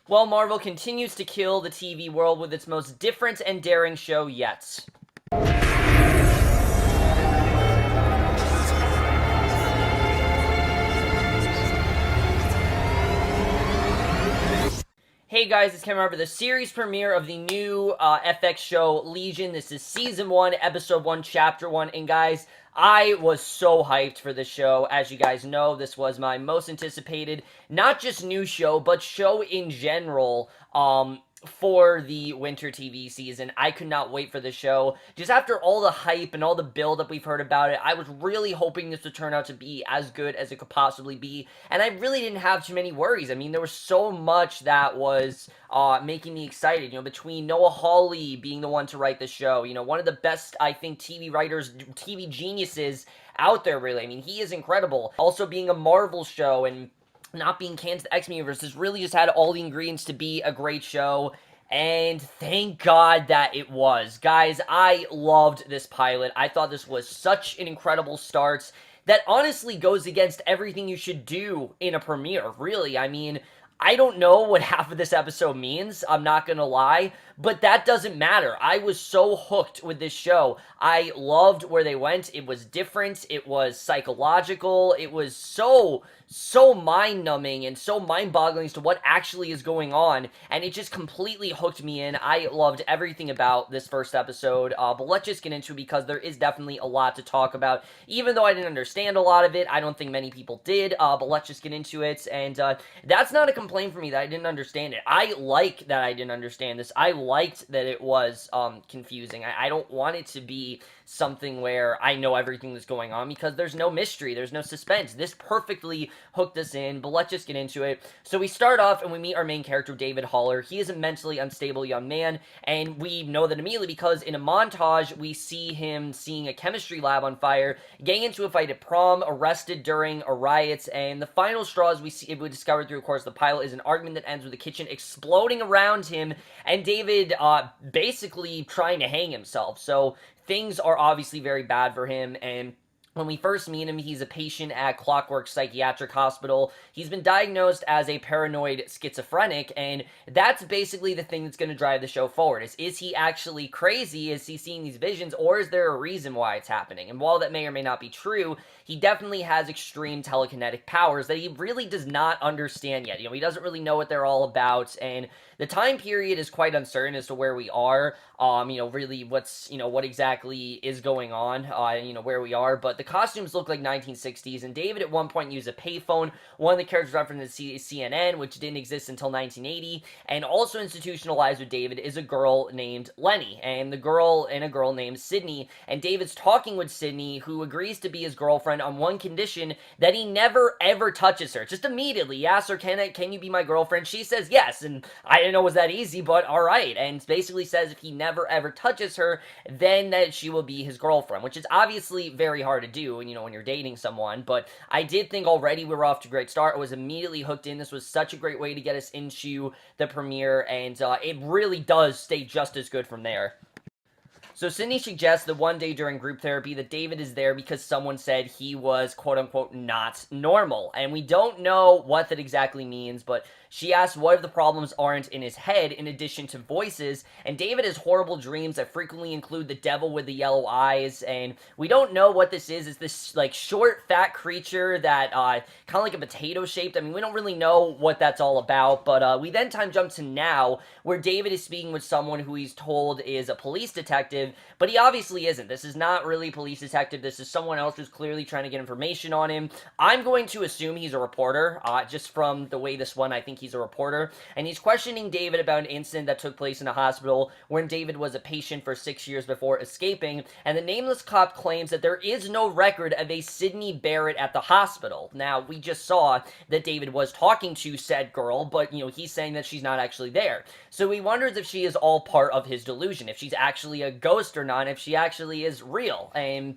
While Marvel continues to kill the TV world with its most different and daring show yet. Hey guys, it's Cameron for the series premiere of the new FX show Legion. This is Season 1, Episode 1, Chapter 1, and guys, I was so hyped for this show. As you guys know, this was my most anticipated, not just new show, but show in general, for the winter TV season. I could not wait for the show. Just after all the hype and all the build-up we've heard about it, I was really hoping this would turn out to be as good as it could possibly be, and I really didn't have too many worries. I mean, there was so much that was making me excited, between Noah Hawley being the one to write the show, one of the best, I think, TV writers, TV geniuses out there, really. I mean, he is incredible. Also being a Marvel show and not being canned to the X-Men universe has really just had all the ingredients to be a great show, and thank God that it was. Guys, I loved this pilot. I thought this was such an incredible start that honestly goes against everything you should do in a premiere, really. I mean, I don't know what half of this episode means, I'm not gonna lie, but that doesn't matter. I was so hooked with this show. I loved where they went. It was different, it was psychological, it was so mind-numbing and so mind-boggling as to what actually is going on, and it just completely hooked me in. I loved everything about this first episode, but let's just get into it because there is definitely a lot to talk about. Even though I didn't understand a lot of it, I don't think many people did, but let's just get into it, and that's not a complaint for me that I didn't understand it. I like that I didn't understand this. I liked that it was confusing. I don't want it to be something where I know everything that's going on because there's no mystery, there's no suspense. This perfectly hooked us in, but let's just get into it. So we start off and we meet our main character, David Haller. He is a mentally unstable young man, and we know that immediately because in a montage, we see him seeing a chemistry lab on fire, getting into a fight at prom, arrested during a riot, and the final straw, as we discovered through, of course, the pilot, is an argument that ends with the kitchen exploding around him, and David basically trying to hang himself. So things are obviously very bad for him, and when we first meet him, he's a patient at Clockwork Psychiatric Hospital. He's been diagnosed as a paranoid schizophrenic, and that's basically the thing that's going to drive the show forward. Is he actually crazy? Is he seeing these visions, or is there a reason why it's happening? And while that may or may not be true, he definitely has extreme telekinetic powers that he really does not understand yet. He doesn't really know what they're all about, and the time period is quite uncertain as to where we are, really what exactly is going on, where we are, but the costumes look like 1960s, and David at one point used a payphone. One of the characters referenced CNN, which didn't exist until 1980, and also institutionalized with David is a girl named Lenny, and a girl named Sydney, and David's talking with Sydney, who agrees to be his girlfriend on one condition, that he never ever touches her. Just immediately, he asks her, can you be my girlfriend? She says yes, and I didn't know it was that easy, but alright, and basically says if he never ever touches her, then that she will be his girlfriend, which is obviously very hard to do, when you're dating someone, but I did think already we were off to a great start. I was immediately hooked in. This was such a great way to get us into the premiere, and it really does stay just as good from there. So Sydney suggests that one day during group therapy that David is there because someone said he was quote-unquote not normal, and we don't know what that exactly means, but she asks what if the problems aren't in his head in addition to voices, and David has horrible dreams that frequently include the devil with the yellow eyes, and we don't know what this is. It's this like short fat creature that kind of like a potato shaped. I mean, we don't really know what that's all about, but we then time jump to now where David is speaking with someone who he's told is a police detective, but he obviously isn't. This is not really a police detective. This is someone else who's clearly trying to get information on him. I'm going to assume he's a reporter, just from the way this one, I think he's a reporter, and he's questioning David about an incident that took place in a hospital when David was a patient for 6 years before escaping, and the nameless cop claims that there is no record of a Sydney Barrett at the hospital. Now, we just saw that David was talking to said girl, but, he's saying that she's not actually there. So he wonders if she is all part of his delusion, if she's actually a ghost or not, if she actually is real, and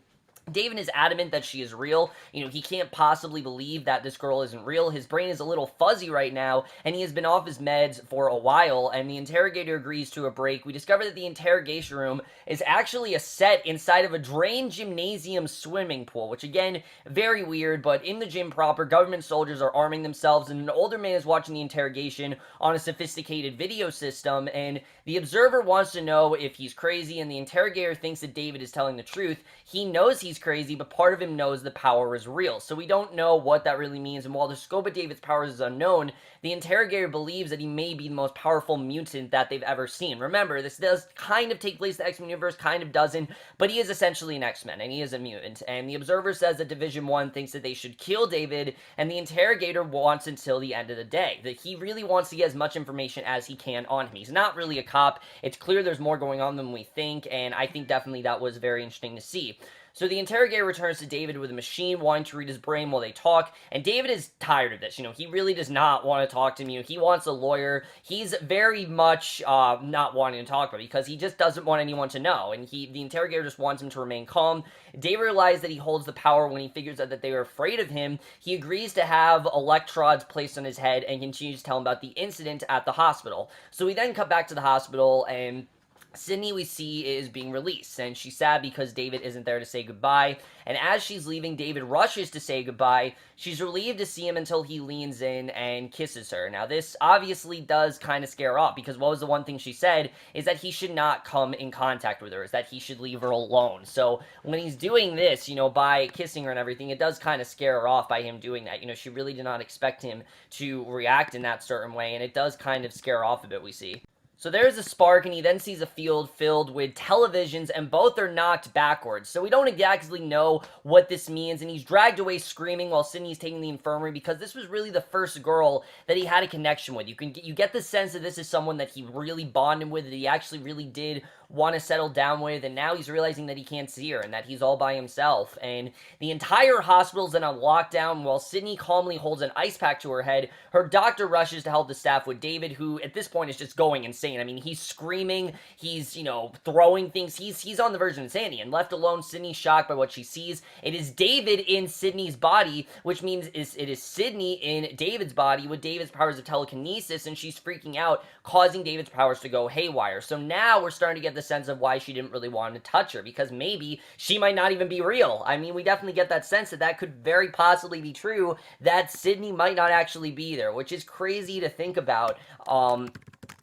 David is adamant that she is real. He can't possibly believe that this girl isn't real. His brain is a little fuzzy right now, and he has been off his meds for a while, and the interrogator agrees to a break. We discover that the interrogation room is actually a set inside of a drained gymnasium swimming pool, which, again, very weird, but in the gym proper, government soldiers are arming themselves, and an older man is watching the interrogation on a sophisticated video system, and the observer wants to know if he's crazy, and the interrogator thinks that David is telling the truth. He knows he's crazy, but part of him knows the power is real. So we don't know what that really means, and while the scope of David's powers is unknown, the interrogator believes that he may be the most powerful mutant that they've ever seen. Remember, this does kind of take place in the X-Men universe, kind of doesn't, but he is essentially an X-Men, and he is a mutant. And the observer says that Division 1 thinks that they should kill David, and the interrogator wants until the end of the day. That he really wants to get as much information as he can on him. He's not really a cop. It's clear there's more going on than we think, and I think definitely that was very interesting to see. So the interrogator returns to David with a machine, wanting to read his brain while they talk, and David is tired of this. He really does not want to talk to me. He wants a lawyer. He's very much not wanting to talk about it because he just doesn't want anyone to know, and the interrogator just wants him to remain calm. David realizes that he holds the power when he figures out that they are afraid of him. He agrees to have electrodes placed on his head and continues to tell him about the incident at the hospital. So we then cut back to the hospital, and Sydney, we see, is being released, and she's sad because David isn't there to say goodbye, and as she's leaving, David rushes to say goodbye. She's relieved to see him until he leans in and kisses her. Now, this obviously does kind of scare her off, because what was the one thing she said is that he should not come in contact with her, is that he should leave her alone. So when he's doing this, by kissing her and everything, it does kind of scare her off by him doing that. She really did not expect him to react in that certain way, and it does kind of scare her off a bit, we see. So there's a spark, and he then sees a field filled with televisions, and both are knocked backwards. So we don't exactly know what this means, and he's dragged away screaming while Sydney's taking the infirmary, because this was really the first girl that he had a connection with. You get the sense that this is someone that he really bonded with, that he actually really did want to settle down with, and now he's realizing that he can't see her and that he's all by himself. And the entire hospital's then on lockdown while Sydney calmly holds an ice pack to her head. Her doctor rushes to help the staff with David, who at this point is just going insane. I mean, he's screaming, he's, throwing things, he's on the verge of insanity, and left alone, Sydney's shocked by what she sees. It is David in Sydney's body, which means it is Sydney in David's body with David's powers of telekinesis, and she's freaking out, causing David's powers to go haywire. So now we're starting to get the sense of why she didn't really want to touch her, because maybe she might not even be real. I mean, we definitely get that sense that could very possibly be true, that Sydney might not actually be there, which is crazy to think about.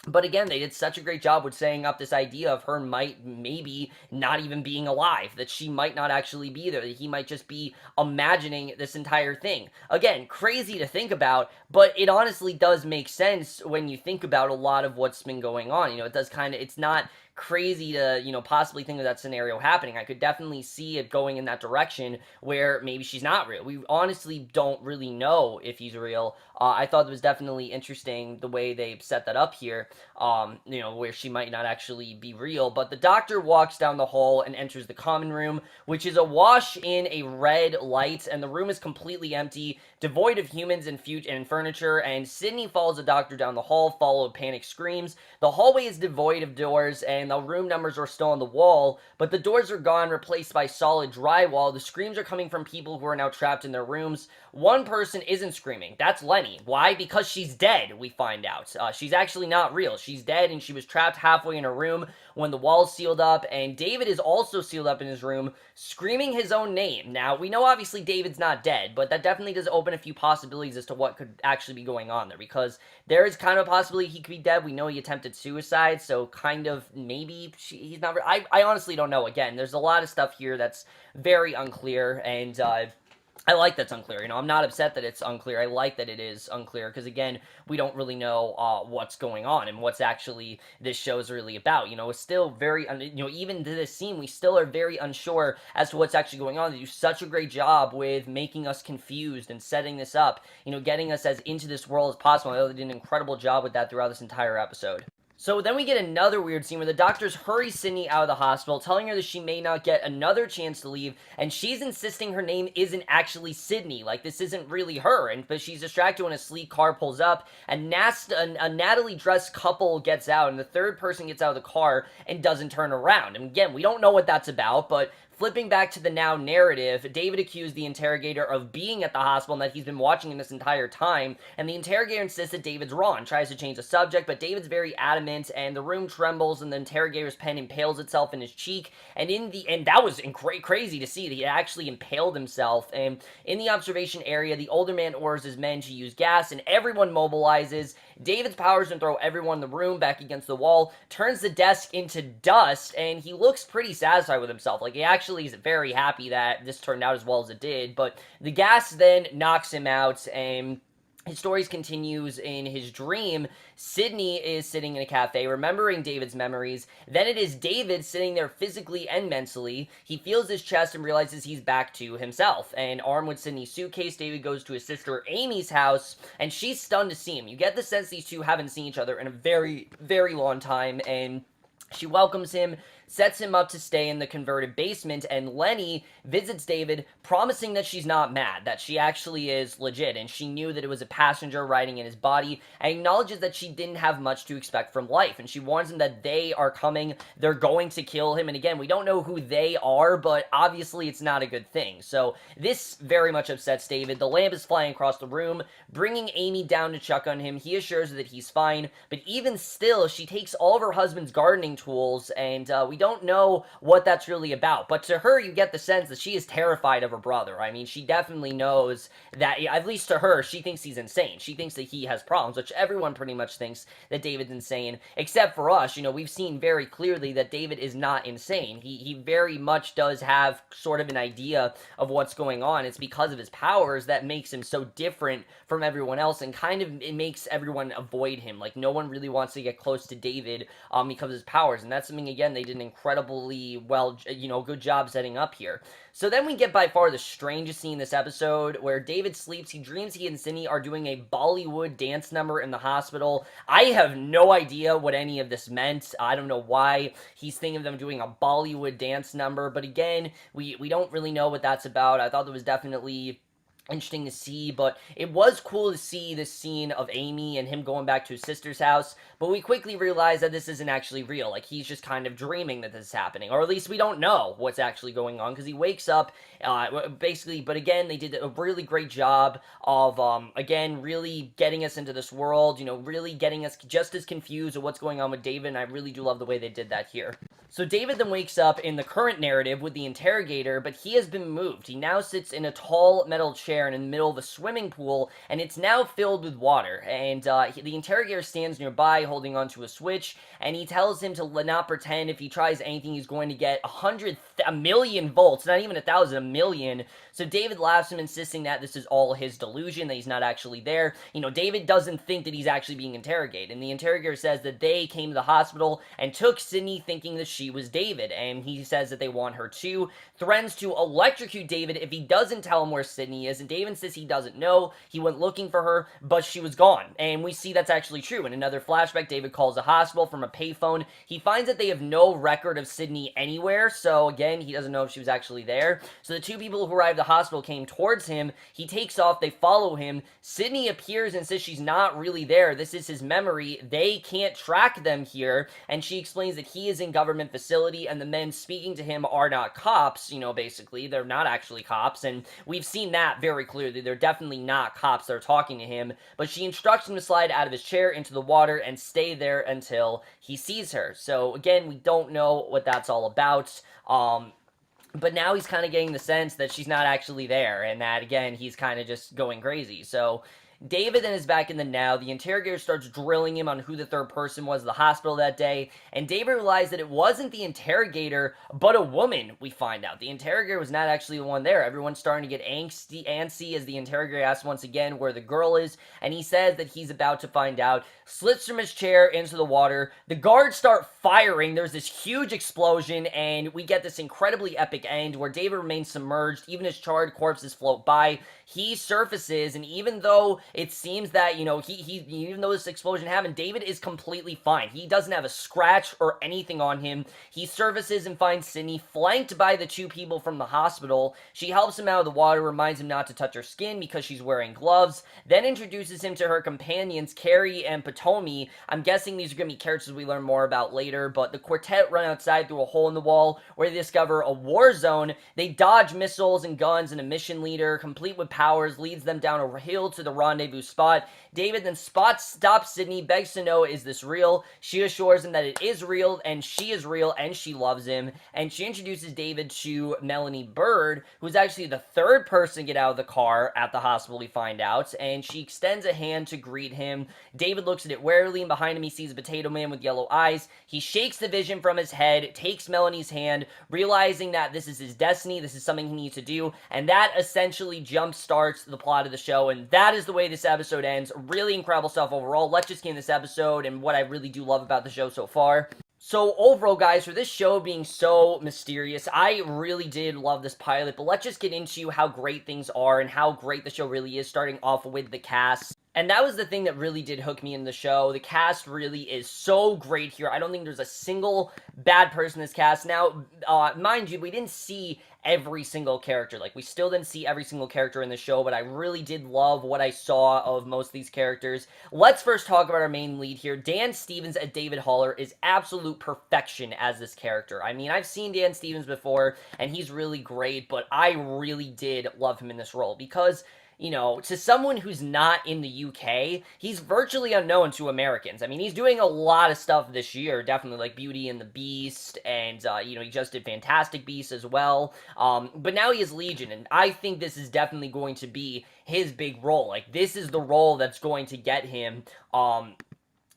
But again, they did such a great job with setting up this idea of her maybe not even being alive, that she might not actually be there, that he might just be imagining this entire thing. Again, crazy to think about, but it honestly does make sense when you think about a lot of what's been going on. It does it's not crazy to, possibly think of that scenario happening. I could definitely see it going in that direction where maybe she's not real. We honestly don't really know if he's real. I thought it was definitely interesting the way they set that up here, where she might not actually be real. But the doctor walks down the hall and enters the common room, which is awash in a red light, and the room is completely empty, devoid of humans and furniture, and Sydney follows the doctor down the hall, followed with panic screams. The hallway is devoid of doors, and the room numbers are still on the wall, but the doors are gone, replaced by solid drywall. The screams are coming from people who are now trapped in their rooms. One person isn't screaming. That's Lenny. Why? Because she's dead, we find out. She's actually not real. She's dead, and she was trapped halfway in her room when the walls sealed up, and David is also sealed up in his room, screaming his own name. Now, we know obviously David's not dead, but that definitely does open a few possibilities as to what could actually be going on there, because there is kind of a possibility he could be dead. We know he attempted suicide, so kind of maybe he's not. I honestly don't know. Again, there's a lot of stuff here that's very unclear, and I like that's unclear. I'm not upset that it's unclear. I like that it is unclear because, again, we don't really know what's going on and what's actually this show is really about. It's still very, even to this scene, we still are very unsure as to what's actually going on. They do such a great job with making us confused and setting this up, getting us as into this world as possible. I know they did an incredible job with that throughout this entire episode. So then we get another weird scene where the doctors hurry Sydney out of the hospital, telling her that she may not get another chance to leave, and she's insisting her name isn't actually Sydney, like this isn't really her, but she's distracted when a sleek car pulls up, and a Natalie-dressed couple gets out, and the third person gets out of the car and doesn't turn around. And again, we don't know what that's about, but flipping back to the now narrative, David accused the interrogator of being at the hospital and that he's been watching him this entire time, and the interrogator insists that David's wrong, tries to change the subject, but David's very adamant, and the room trembles, and the interrogator's pen impales itself in his cheek, and that was crazy to see that he actually impaled himself, and in the observation area, the older man orders his men to use gas, and everyone mobilizes. David's powers and throw everyone in the room back against the wall, turns the desk into dust, and he looks pretty satisfied with himself. Like, he actually is very happy that this turned out as well as it did, but the gas then knocks him out, and his story continues in his dream. Sydney is sitting in a cafe, remembering David's memories. Then it is David sitting there physically and mentally. He feels his chest and realizes he's back to himself. And armed with Sydney's suitcase, David goes to his sister Amy's house, and she's stunned to see him. You get the sense these two haven't seen each other in a very, very long time, and she welcomes him, sets him up to stay in the converted basement, and Lenny visits David, promising that she's not mad, that she actually is legit, and she knew that it was a passenger riding in his body, and acknowledges that she didn't have much to expect from life, and she warns him that they are coming, they're going to kill him, and again, we don't know who they are, but obviously it's not a good thing, so this very much upsets David. The lamp is flying across the room, bringing Amy down to check on him. He assures her that he's fine, but even still, she takes all of her husband's gardening tools, and we don't know what that's really about, but to her, you get the sense that she is terrified of her brother. I mean, she definitely knows that, at least to her, she thinks he's insane. She thinks that he has problems, which everyone pretty much thinks that David's insane, except for us. You know, we've seen very clearly that David is not insane. He very much does have sort of an idea of what's going on. It's because of his powers that makes him so different from everyone else, and kind of it makes everyone avoid him. Like, no one really wants to get close to David because of his powers, and that's something, again, they did an incredibly well, good job setting up here. So then we get by far the strangest scene in this episode, where David sleeps. He dreams he and Sydney are doing a Bollywood dance number in the hospital. I have no idea what any of this meant. I don't know why he's thinking of them doing a Bollywood dance number, but again, we don't really know what that's about. I thought that was definitely interesting to see, but it was cool to see this scene of Amy and him going back to his sister's house, but we quickly realize that this isn't actually real. Like, he's just kind of dreaming that this is happening, or at least we don't know what's actually going on, because he wakes up, basically, but again, they did a really great job of, again, really getting us into this world, really getting us just as confused of what's going on with David, and I really do love the way they did that here. So David then wakes up in the current narrative with the interrogator, but he has been moved. He now sits in a tall metal chair in the middle of a swimming pool, and it's now filled with water, and the interrogator stands nearby holding onto a switch, and he tells him to not pretend. If he tries anything, he's going to get a million volts, not even 1,000, a million. So David laughs him, insisting that this is all his delusion, that he's not actually there. David doesn't think that he's actually being interrogated, and the interrogator says that they came to the hospital and took Sydney thinking that she was David, and he says that they want her too, threatens to electrocute David if he doesn't tell him where Sydney is, and David says he doesn't know. He went looking for her, but she was gone, and we see that's actually true. In another flashback, David calls the hospital from a payphone. He finds that they have no record of Sydney anywhere, so again, he doesn't know if she was actually there. So the two people who arrived at the hospital came towards him. He takes off, they follow him. Sydney appears and says she's not really there. This is his memory. They can't track them here, and she explains that he is in government facility, and the men speaking to him are not cops, basically. They're not actually cops, and we've seen that very clearly. They're definitely not cops that are talking to him, but she instructs him to slide out of his chair into the water and stay there until he sees her. So, again, we don't know what that's all about, but now he's kind of getting the sense that she's not actually there, and that, again, he's kind of just going crazy. So David then is back in the now. The interrogator starts drilling him on who the third person was at the hospital that day, and David realized that it wasn't the interrogator, but a woman, we find out. The interrogator was not actually the one there. Everyone's starting to get antsy as the interrogator asks once again where the girl is, and he says that he's about to find out, slips from his chair into the water. The guards start firing. There's this huge explosion, and we get this incredibly epic end where David remains submerged. Even as charred corpses float by, he surfaces, and even though it seems that, you know, he even though this explosion happened, David is completely fine. He doesn't have a scratch or anything on him. He surfaces and finds Sydney, flanked by the two people from the hospital. She helps him out of the water, reminds him not to touch her skin because she's wearing gloves, then introduces him to her companions, Carrie and Potomi. I'm guessing these are going to be characters we learn more about later, but the quartet run outside through a hole in the wall where they discover a war zone. They dodge missiles and guns, and a mission leader, complete with powers, leads them down a hill to the rendezvous spot. David then stops Sydney, begs to know, is this real? She assures him that it is real, and she is real, and she loves him. And she introduces David to Melanie Bird, who's actually the third person to get out of the car at the hospital, we find out, and she extends a hand to greet him. David looks at it warily, and behind him he sees a potato man with yellow eyes. He shakes the vision from his head, takes Melanie's hand, realizing that this is his destiny, this is something he needs to do, and that essentially jump starts the plot of the show, and that is the way this episode ends. Really incredible stuff overall. Let's just get in this episode and what I really do love about the show so far. So overall, guys, for this show being so mysterious, I really did love this pilot, but let's just get into how great things are and how great the show really is, starting off with the cast. And that was the thing that really did hook me in the show. The cast really is so great here. I don't think there's a single bad person in this cast. Now, mind you, we didn't see every single character. Like, we still didn't see every single character in the show, but I really did love what I saw of most of these characters. Let's first talk about our main lead here. Dan Stevens as David Haller is absolute perfection as this character. I mean, I've seen Dan Stevens before, and he's really great, but I really did love him in this role because, you know, to someone who's not in the UK, he's virtually unknown to Americans. I mean, he's doing a lot of stuff this year, definitely, like Beauty and the Beast, and, you know, he just did Fantastic Beasts as well, but now he has Legion, and I think this is definitely going to be his big role. Like, this is the role that's going to get him,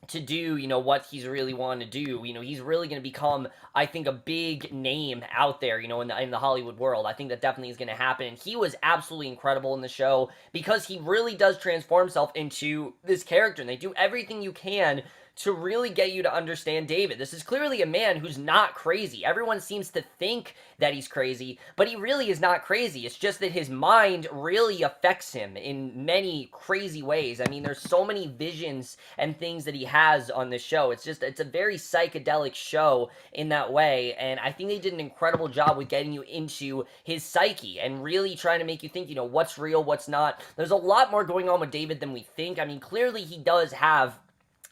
to do, you know, what he's really wanting to do. You know, he's really going to become, I think, a big name out there, you know, in the Hollywood world. I think that definitely is going to happen, and he was absolutely incredible in the show because he really does transform himself into this character, and they do everything you can to really get you to understand David. This is clearly a man who's not crazy. Everyone seems to think that he's crazy, but he really is not crazy. It's just that his mind really affects him in many crazy ways. I mean, there's so many visions and things that he has on this show. It's a very psychedelic show in that way, and I think they did an incredible job with getting you into his psyche and really trying to make you think, you know, what's real, what's not. There's a lot more going on with David than we think. I mean, clearly he does have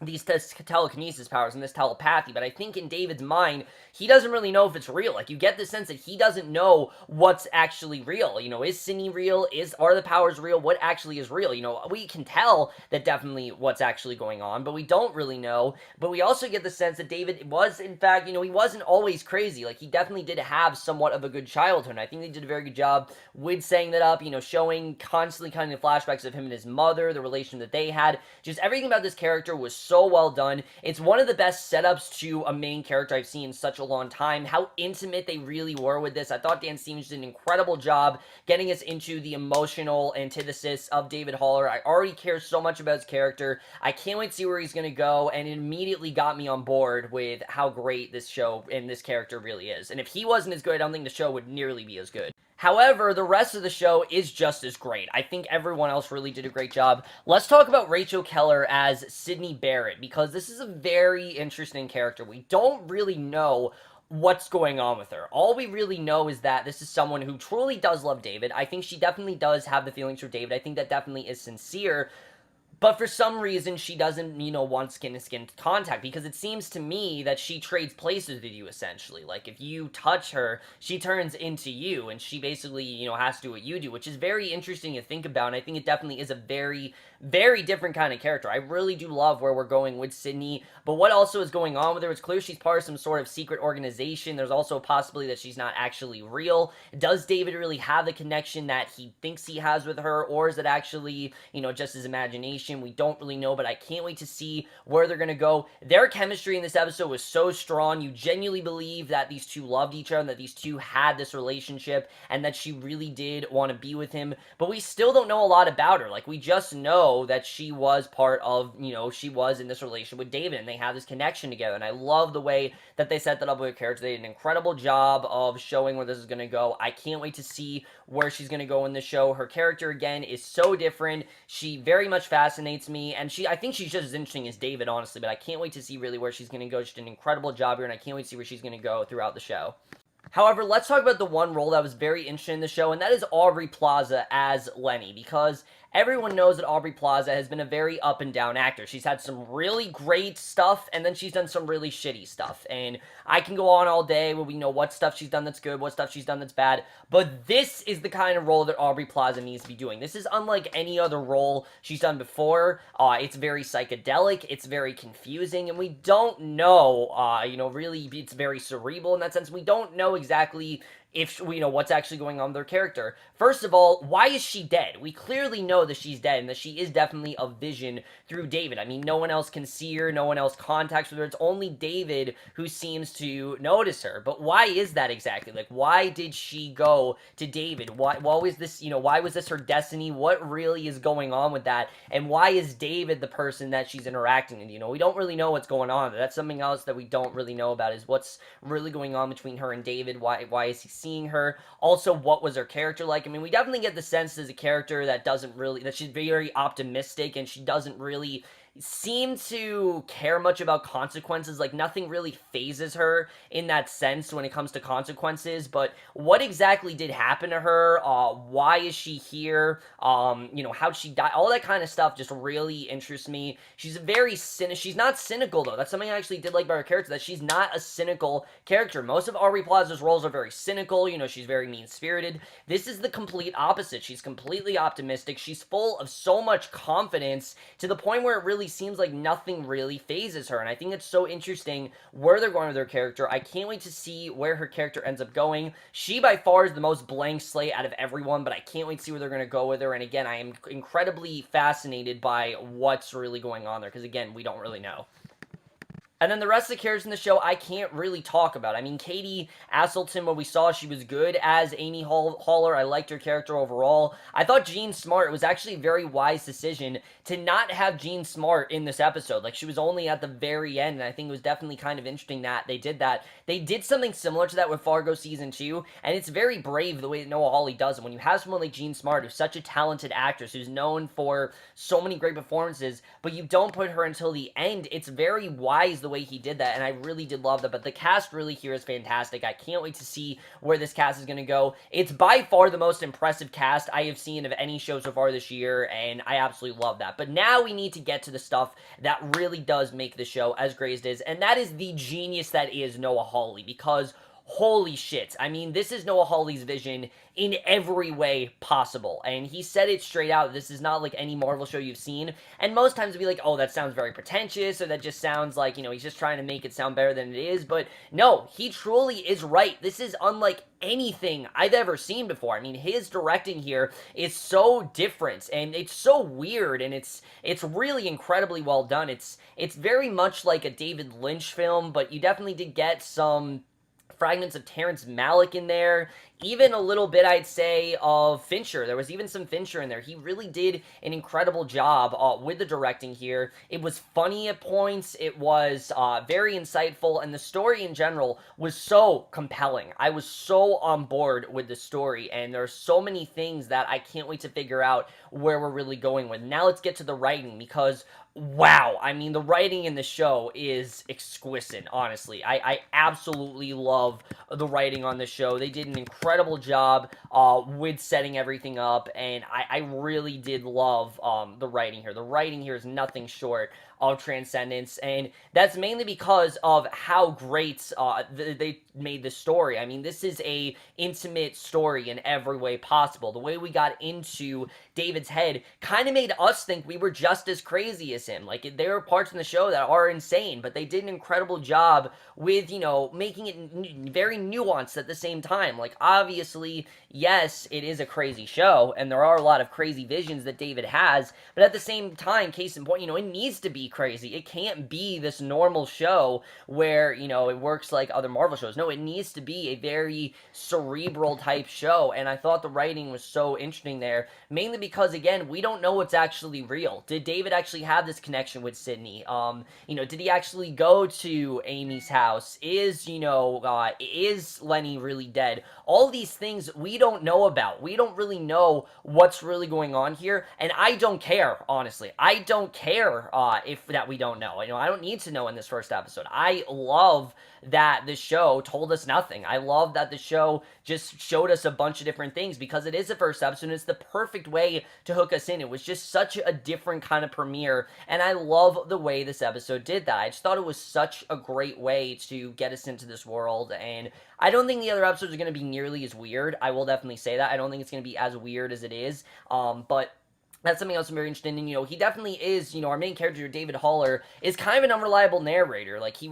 these telekinesis powers and this telepathy, but I think in David's mind, he doesn't really know if it's real. Like, you get the sense that he doesn't know what's actually real. You know, is Sydney real? Are the powers real? What actually is real? You know, we can tell that definitely what's actually going on, but we don't really know. But we also get the sense that David was, in fact, you know, he wasn't always crazy. Like, he definitely did have somewhat of a good childhood, and I think they did a very good job with setting that up, you know, showing constantly kind of flashbacks of him and his mother, the relation that they had. Just everything about this character was so well done. It's one of the best setups to a main character I've seen in such a long time. How intimate they really were with this. I thought Dan Stevens did an incredible job getting us into the emotional antithesis of David Haller. I already care so much about his character. I can't wait to see where he's going to go, and it immediately got me on board with how great this show and this character really is. And if he wasn't as good, I don't think the show would nearly be as good. However, the rest of the show is just as great. I think everyone else really did a great job. Let's talk about Rachel Keller as Sydney Barrett, because this is a very interesting character. We don't really know what's going on with her. All we really know is that this is someone who truly does love David. I think she definitely does have the feelings for David. I think that definitely is sincere. But for some reason, she doesn't, you know, want skin-to-skin contact, because it seems to me that she trades places with you, essentially. Like, if you touch her, she turns into you, and she basically, you know, has to do what you do, which is very interesting to think about, and I think it definitely is a very, very different kind of character. I really do love where we're going with Sydney, but what also is going on with her? It's clear she's part of some sort of secret organization. There's also a possibility that she's not actually real. Does David really have the connection that he thinks he has with her, or is it actually, you know, just his imagination? situation. We don't really know, but I can't wait to see where they're going to go. Their chemistry in this episode was so strong. You genuinely believe that these two loved each other and that these two had this relationship and that she really did want to be with him, but we still don't know a lot about her. Like, we just know that she was part of, she was in this relationship with David, and they have this connection together, and I love the way that they set that up with her character. They did an incredible job of showing where this is going to go. I can't wait to see where she's going to go in the show. Her character, again, is so different. She very much fascinates me, and I think she's just as interesting as David, honestly, but I can't wait to see really where she's going to go. She did an incredible job here, and I can't wait to see where she's going to go throughout the show. However, let's talk about the one role that was very interesting in the show, and that is Aubrey Plaza as Lenny, because everyone knows that Aubrey Plaza has been a very up and down actor. She's had some really great stuff, and then she's done some really shitty stuff. And I can go on all day where we know what stuff she's done that's good, what stuff she's done that's bad, but this is the kind of role that Aubrey Plaza needs to be doing. This is unlike any other role she's done before. It's very psychedelic, it's very confusing, and we don't know, really, it's very cerebral in that sense. We don't know exactly if we know what's actually going on with her character. First of all, why is she dead? We clearly know that she's dead and that she is definitely a vision through David. I mean, no one else can see her, no one else contacts with her. It's only David who seems to notice her. But why is that exactly? Like, why did she go to David? Why was this, why was this her destiny? What really is going on with that? And why is David the person that she's interacting with? We don't really know what's going on. That's something else that we don't really know about, is what's really going on between her and David. Why is he seeing her? Also, what was her character like? I mean, we definitely get the sense as a character that she's very optimistic, and she doesn't really seem to care much about consequences. Like, nothing really phases her in that sense when it comes to consequences. But what exactly did happen to her? Why is she here? How'd she die? All that kind of stuff just really interests me. She's she's not cynical, though. That's something I actually did like about her character, that she's not a cynical character. Most of Aubrey Plaza's roles are very cynical. She's very mean-spirited. This is the complete opposite. She's completely optimistic. She's full of so much confidence, to the point where it really seems like nothing really phases her, and I think it's so interesting where they're going with her character. I can't wait to see where her character ends up going. She by far is the most blank slate out of everyone, but I can't wait to see where they're going to go with her, and again, I am incredibly fascinated by what's really going on there, because again, we don't really know. And then the rest of the characters in the show, I can't really talk about. I mean, Katie Aselton, what we saw, she was good as Amy Haller. I liked her character overall. I thought Jean Smart, it was actually a very wise decision to not have Jean Smart in this episode. Like, she was only at the very end, and I think it was definitely kind of interesting that they did that. They did something similar to that with Fargo Season 2, and it's very brave the way that Noah Hawley does it. When you have someone like Jean Smart, who's such a talented actress, who's known for so many great performances, but you don't put her until the end, it's very wise the way he did that, and I really did love that. But the cast really here is fantastic. I can't wait to see where this cast is going to go. It's by far the most impressive cast I have seen of any show so far this year, and I absolutely love that. But now we need to get to the stuff that really does make the show as great as it is, and that is the genius that is Noah Hawley, because holy shit. I mean, this is Noah Hawley's vision in every way possible. And he said it straight out. This is not like any Marvel show you've seen. And most times it'd be like, oh, that sounds very pretentious, or that just sounds like, he's just trying to make it sound better than it is. But no, he truly is right. This is unlike anything I've ever seen before. I mean, his directing here is so different, and it's so weird, and it's really incredibly well done. It's very much like a David Lynch film, but you definitely did get some fragments of Terrence Malick in there, even a little bit, I'd say, of Fincher. There was even some Fincher in there. He really did an incredible job with the directing here. It was funny at points, it was very insightful, and the story in general was so compelling. I was so on board with the story, and there are so many things that I can't wait to figure out where we're really going with. Now let's get to the writing, because wow, I mean, the writing in the show is exquisite, honestly. I absolutely love the writing on the show. They did an incredible job with setting everything up, and I really did love the writing here. The writing here is nothing short of Transcendence, and that's mainly because of how great they made the story. I mean, this is a intimate story in every way possible. The way we got into David's head kind of made us think we were just as crazy as him. Like, there are parts in the show that are insane, but they did an incredible job with, making it very nuanced at the same time. Like, obviously, yes, it is a crazy show, and there are a lot of crazy visions that David has, but at the same time, case in point, it needs to be crazy. It can't be this normal show where, it works like other Marvel shows. No, it needs to be a very cerebral type show, and I thought the writing was so interesting there, mainly because, again, we don't know what's actually real. Did David actually have this connection with Sydney? Did he actually go to Amy's house? Is Lenny really dead? All these things we don't know about. We don't really know what's really going on here, and I don't care, honestly. I don't care if that we don't know. I don't need to know in this first episode. I love that the show told us nothing. I love that the show just showed us a bunch of different things because it is the first episode and it's the perfect way to hook us in. It was just such a different kind of premiere, and I love the way this episode did that. I just thought it was such a great way to get us into this world, and I don't think the other episodes are going to be nearly as weird. I will definitely say that. I don't think it's going to be as weird as it is, but that's something else I'm very interested in. He definitely is, our main character, David Haller, is kind of an unreliable narrator. Like, he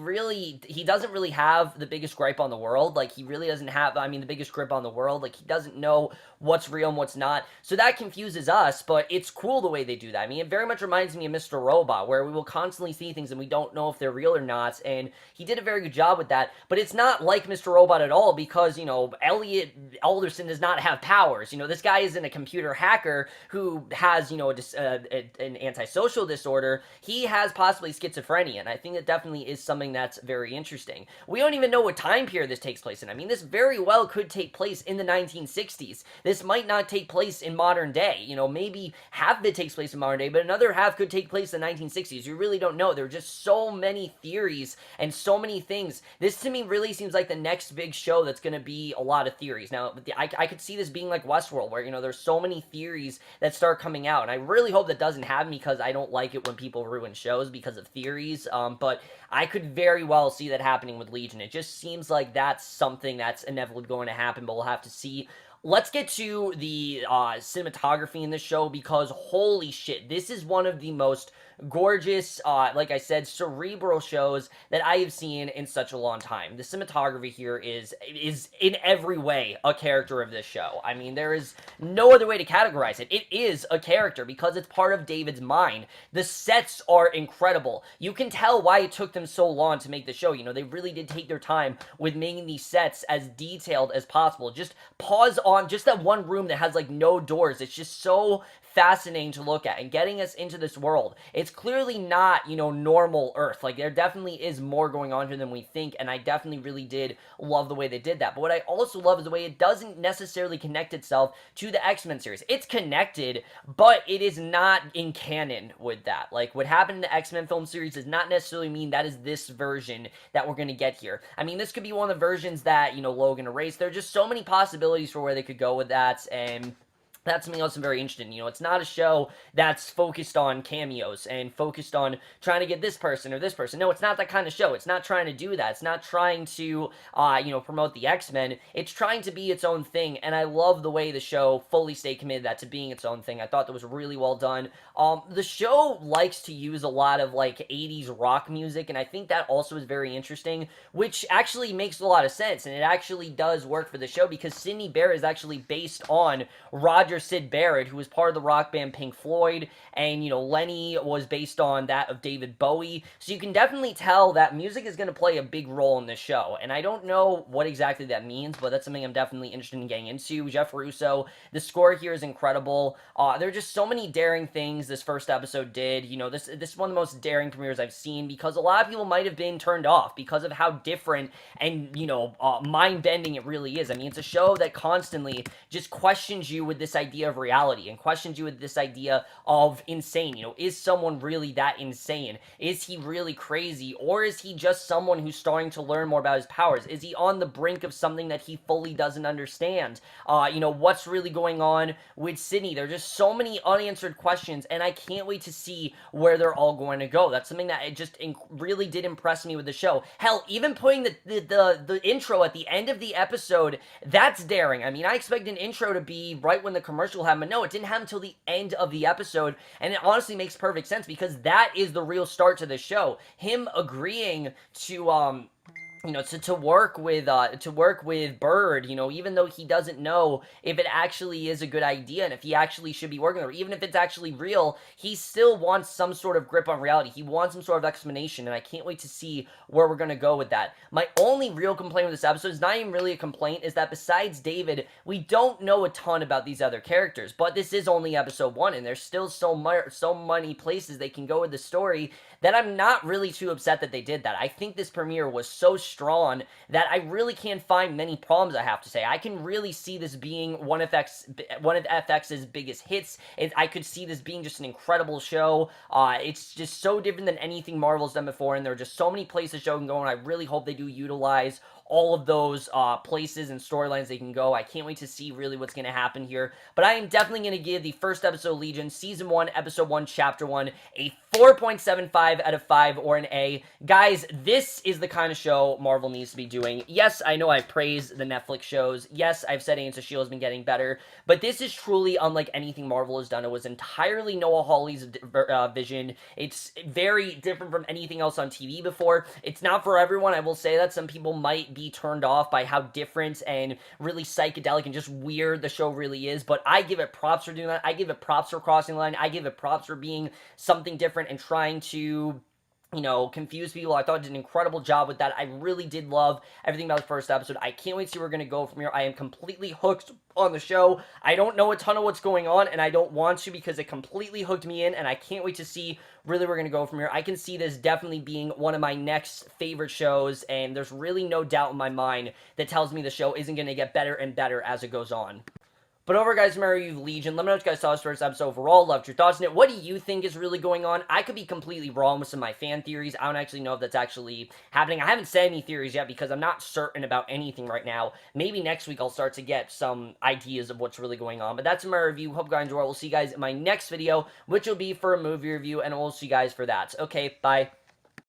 doesn't really have the biggest gripe on the world. Like, he really doesn't have, the biggest grip on the world. Like, he doesn't know what's real and what's not. So that confuses us, but it's cool the way they do that. It very much reminds me of Mr. Robot, where we will constantly see things and we don't know if they're real or not, and he did a very good job with that. But it's not like Mr. Robot at all because, Elliot Alderson does not have powers. This guy isn't a computer hacker who has, an antisocial disorder. He has possibly schizophrenia, and I think that definitely is something that's very interesting. We don't even know what time period this takes place in. This very well could take place in the 1960s. This might not take place in modern day. Maybe half of it takes place in modern day, but another half could take place in the 1960s. You really don't know. There are just so many theories and so many things. This, to me, really seems like the next big show that's going to be a lot of theories. Now, I could see this being like Westworld, where, there's so many theories that start coming out, and I really hope that doesn't happen because I don't like it when people ruin shows because of theories, but I could very well see that happening with Legion. It just seems like that's something that's inevitably going to happen, but we'll have to see. Let's get to the cinematography in this show because holy shit, this is one of the most gorgeous, like I said, cerebral shows that I have seen in such a long time. The cinematography here is in every way a character of this show. There is no other way to categorize it. It is a character because it's part of David's mind. The sets are incredible. You can tell why it took them so long to make the show. They really did take their time with making these sets as detailed as possible. Just pause on just that one room that has like no doors. It's just so fascinating to look at and getting us into this world. It's clearly not, normal Earth. Like, there definitely is more going on here than we think, and I definitely really did love the way they did that. But what I also love is the way it doesn't necessarily connect itself to the X-Men series. It's connected, but it is not in canon with that. Like, what happened in the X-Men film series does not necessarily mean that is this version that we're going to get here. This could be one of the versions that, Logan erased. There are just so many possibilities for where they could go with that, and that's something else I'm very interested in. It's not a show that's focused on cameos and focused on trying to get this person or this person. No, it's not that kind of show. It's not trying to do that. It's not trying to, promote the X-Men. It's trying to be its own thing, and I love the way the show fully stayed committed that to being its own thing. I thought that was really well done. The show likes to use a lot of, 80s rock music, and I think that also is very interesting, which actually makes a lot of sense, and it actually does work for the show because Sydney Barrett is actually based on Roger Sid Barrett, who was part of the rock band Pink Floyd, and, Lenny was based on that of David Bowie, so you can definitely tell that music is going to play a big role in this show, and I don't know what exactly that means, but that's something I'm definitely interested in getting into. Jeff Russo, the score here is incredible. There are just so many daring things this first episode did. This is one of the most daring premieres I've seen because a lot of people might have been turned off because of how different and, mind-bending it really is. It's a show that constantly just questions you with this idea of reality and questions you with this idea of insane. You know, is someone really that insane? Is he really crazy? Or is he just someone who's starting to learn more about his powers? Is he on the brink of something that he fully doesn't understand? You know, what's really going on with Sydney? There are just so many unanswered questions, and I can't wait to see where they're all going to go. That's something that it just really did impress me with the show. Hell, even putting the intro at the end of the episode, that's daring. I mean, I expected an intro to be right when the commercial happened, but no, it didn't happen until the end of the episode, and it honestly makes perfect sense because that is the real start to the show. Him agreeing to you know, to work with Bird, you know, even though he doesn't know if it actually is a good idea and if he actually should be working with her, even if it's actually real, he still wants some sort of grip on reality. He wants some sort of explanation, and I can't wait to see where we're gonna go with that. My only real complaint with this episode is not even really a complaint, is that besides David, we don't know a ton about these other characters. But this is only episode 1, and there's still so many places they can go with the story that I'm not really too upset that they did that. I think this premiere was so strong that I really can't find many problems, I have to say. I can really see this being one of FX's biggest hits. I could see this being just an incredible show. It's just so different than anything Marvel's done before, and there are just so many places show can go, and I really hope they do utilize all of those places and storylines they can go. I can't wait to see really what's going to happen here. But I am definitely going to give the first episode of Legion, Season 1, Episode 1, Chapter 1, a 4.75 out of 5 or an A. Guys, this is the kind of show Marvel needs to be doing. Yes, I know I've praised the Netflix shows. Yes, I've said Agents of S.H.I.E.L.D. has been getting better. But this is truly unlike anything Marvel has done. It was entirely Noah Hawley's vision. It's very different from anything else on TV before. It's not for everyone. I will say that some people might be turned off by how different and really psychedelic and just weird the show really is, but I give it props for doing that. I give it props for crossing the line. I give it props for being something different and trying to, you know, confuse people. I thought it did an incredible job with that. I really did love everything about the first episode. I can't wait to see where we're going to go from here. I am completely hooked on the show. I don't know a ton of what's going on, and I don't want to because it completely hooked me in, and I can't wait to see really where we're going to go from here. I can see this definitely being one of my next favorite shows, and there's really no doubt in my mind that tells me the show isn't going to get better and better as it goes on. But over, guys, my review of Legion. Let me know what you guys saw this first episode overall. Loved your thoughts on it. What do you think is really going on? I could be completely wrong with some of my fan theories. I don't actually know if that's actually happening. I haven't said any theories yet because I'm not certain about anything right now. Maybe next week I'll start to get some ideas of what's really going on. But that's my review. Hope you guys enjoy. We'll see you guys in my next video, which will be for a movie review, and we'll see you guys for that. Okay, bye.